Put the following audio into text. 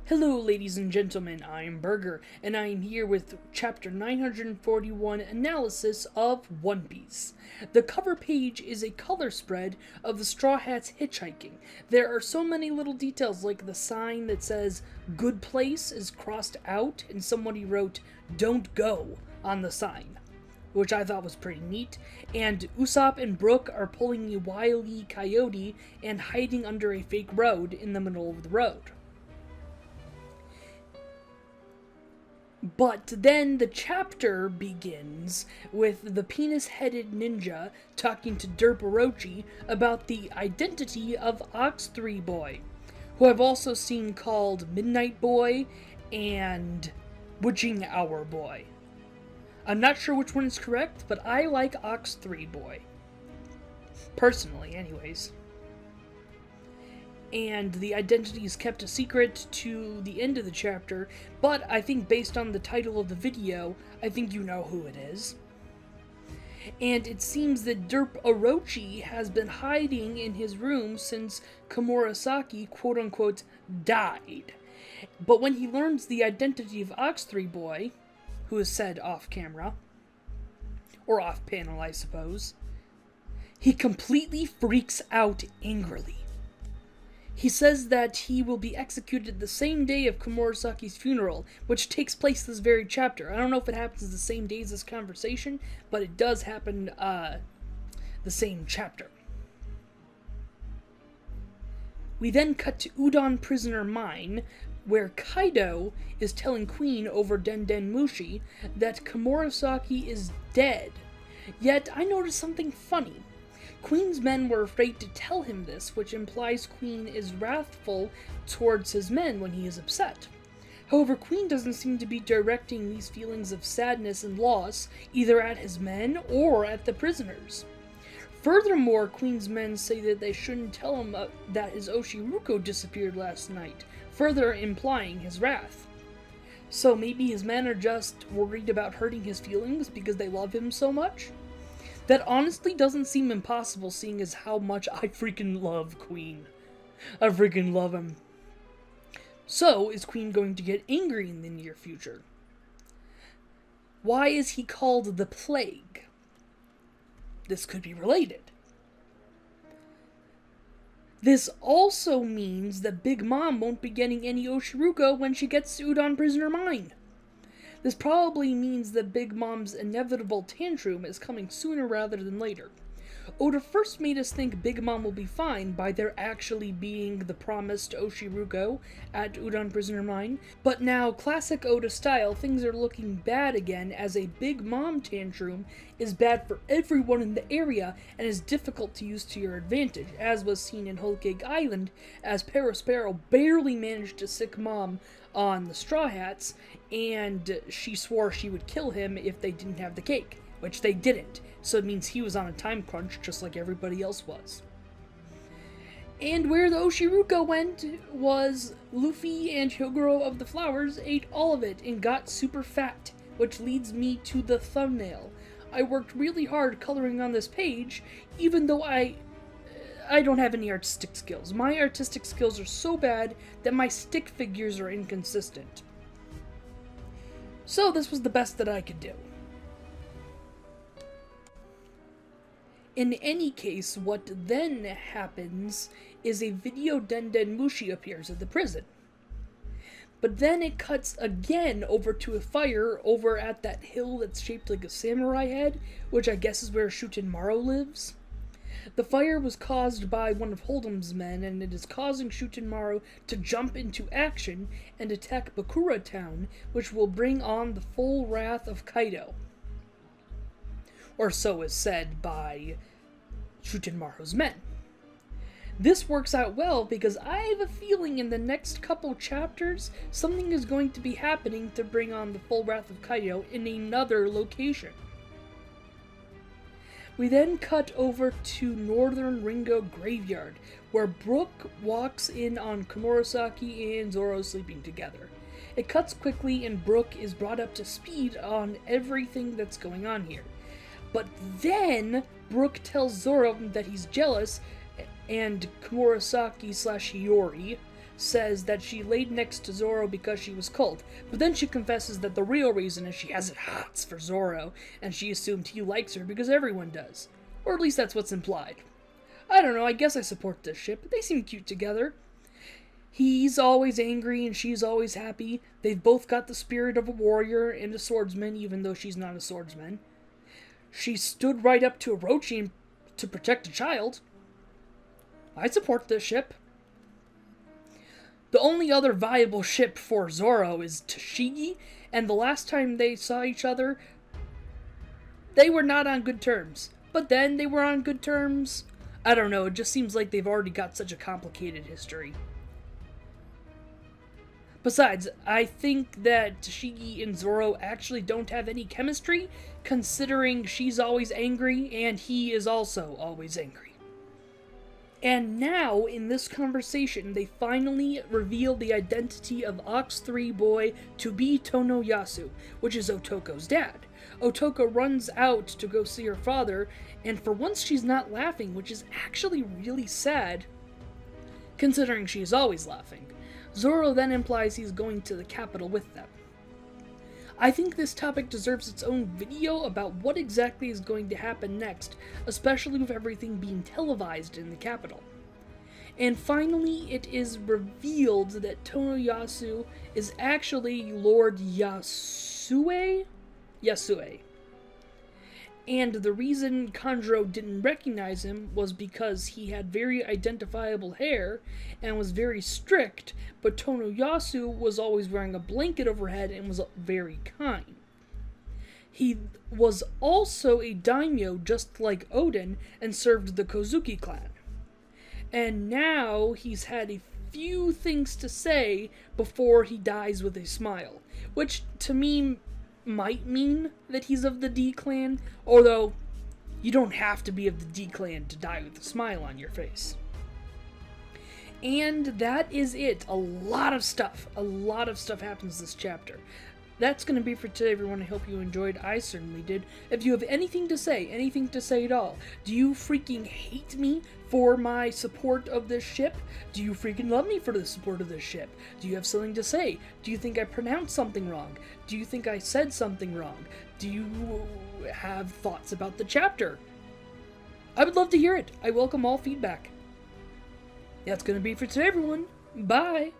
Hello ladies and gentlemen, I'm Burger, and I am here with chapter 941 analysis of One Piece. The cover page is a color spread of the Straw Hats hitchhiking. There are so many little details, like the sign that says "Good Place" is crossed out and somebody wrote "Don't Go" on the sign, which I thought was pretty neat. And Usopp and Brook are pulling a Wile E. Coyote and hiding under a fake road in the middle of the road. But then the chapter begins with the penis-headed ninja talking to Derp Orochi about the identity of Ox 3 Boy, who I've also seen called Midnight Boy and Witching Hour Boy. I'm not sure which one is correct, but I like Ox 3 Boy. Personally, anyways. And the identity is kept a secret to the end of the chapter, but I think based on the title of the video, I think you know who it is. And it seems that Derp Orochi has been hiding in his room since Komurasaki, quote-unquote, died. But when he learns the identity of Ox 3 Boy, who is said off-camera, or off-panel, I suppose, he completely freaks out angrily. He says that he will be executed the same day of Komurasaki's funeral, which takes place this very chapter. I don't know if it happens the same day as this conversation, but it does happen the same chapter. We then cut to Udon Prisoner Mine, where Kaido is telling Queen over Den Den Mushi that Komurasaki is dead. Yet I noticed something funny. Queen's men were afraid to tell him this, which implies Queen is wrathful towards his men when he is upset. However, Queen doesn't seem to be directing these feelings of sadness and loss either at his men or at the prisoners. Furthermore, Queen's men say that they shouldn't tell him that his Oshiruko disappeared last night, further implying his wrath. So maybe his men are just worried about hurting his feelings because they love him so much? That honestly doesn't seem impossible, seeing as how much I freaking love Queen. I freaking love him. So, is Queen going to get angry in the near future? Why is he called the Plague? This could be related. This also means that Big Mom won't be getting any Oshiruko when she gets to Udon Prisoner Mine. This probably means that Big Mom's inevitable tantrum is coming sooner rather than later. Oda first made us think Big Mom will be fine by there actually being the promised Oshiruko at Udon Prisoner Mine, but now, classic Oda style, things are looking bad again as a Big Mom tantrum is bad for everyone in the area and is difficult to use to your advantage, as was seen in Whole Cake Island, as Perospero barely managed to sick Mom on the Straw Hats, and she swore she would kill him if they didn't have the cake, which they didn't, so it means he was on a time crunch just like everybody else was. And where the Oshiruko went was Luffy and Hyogoro of the Flowers ate all of it and got super fat, which leads me to the thumbnail. I worked really hard coloring on this page, even though I don't have any artistic skills. My artistic skills are so bad that my stick figures are inconsistent. So this was the best that I could do. In any case, what then happens is a video Den Den Mushi appears at the prison. But then it cuts again over to a fire over at that hill that's shaped like a samurai head, which I guess is where Shutenmaru lives. The fire was caused by one of Hold'em's men, and it is causing Shutenmaru to jump into action and attack Bakura Town, which will bring on the full wrath of Kaido. Or so is said by Shutenmaru's men. This works out well because I have a feeling in the next couple chapters, something is going to be happening to bring on the full wrath of Kaido in another location. We then cut over to Northern Ringo Graveyard, where Brook walks in on Komurasaki and Zoro sleeping together. It cuts quickly and Brook is brought up to speed on everything that's going on here. But then Brook tells Zoro that he's jealous and Komurasaki / Hiyori says that she laid next to Zoro because she was cold, but then she confesses that the real reason is she has it hots for Zoro, and she assumed he likes her because everyone does. Or at least that's what's implied. I don't know, I guess I support this ship. They seem cute together. He's always angry and she's always happy. They've both got the spirit of a warrior and a swordsman, even though she's not a swordsman. She stood right up to Orochi to protect a child. I support this ship. The only other viable ship for Zoro is Tashigi, and the last time they saw each other, they were not on good terms. But then they were on good terms. I don't know, it just seems like they've already got such a complicated history. Besides, I think that Tashigi and Zoro actually don't have any chemistry, considering she's always angry and he is also always angry. And now, in this conversation, they finally reveal the identity of Ox 3 Boy to be Tono Yasu, which is Otoko's dad. Otoko runs out to go see her father, and for once she's not laughing, which is actually really sad, considering she's always laughing. Zoro then implies he's going to the capital with them. I think this topic deserves its own video about what exactly is going to happen next, especially with everything being televised in the capital. And finally, it is revealed that Tono Yasu is actually Lord Yasue? Yasue. And the reason Kanjuro didn't recognize him was because he had very identifiable hair and was very strict, but Tono Yasu was always wearing a blanket overhead and was very kind. He was also a daimyo just like Odin and served the Kozuki clan. And now he's had a few things to say before he dies with a smile, which to me might mean that he's of the D clan, although you don't have to be of the D clan to die with a smile on your face. And that is it. A lot of stuff happens this chapter. That's going to be for today, everyone. I hope you enjoyed. I certainly did. If you have anything to say at all, do you freaking hate me for my support of this ship? Do you freaking love me for the support of this ship? Do you have something to say? Do you think I pronounced something wrong? Do you think I said something wrong? Do you have thoughts about the chapter? I would love to hear it. I welcome all feedback. That's going to be for today, everyone. Bye.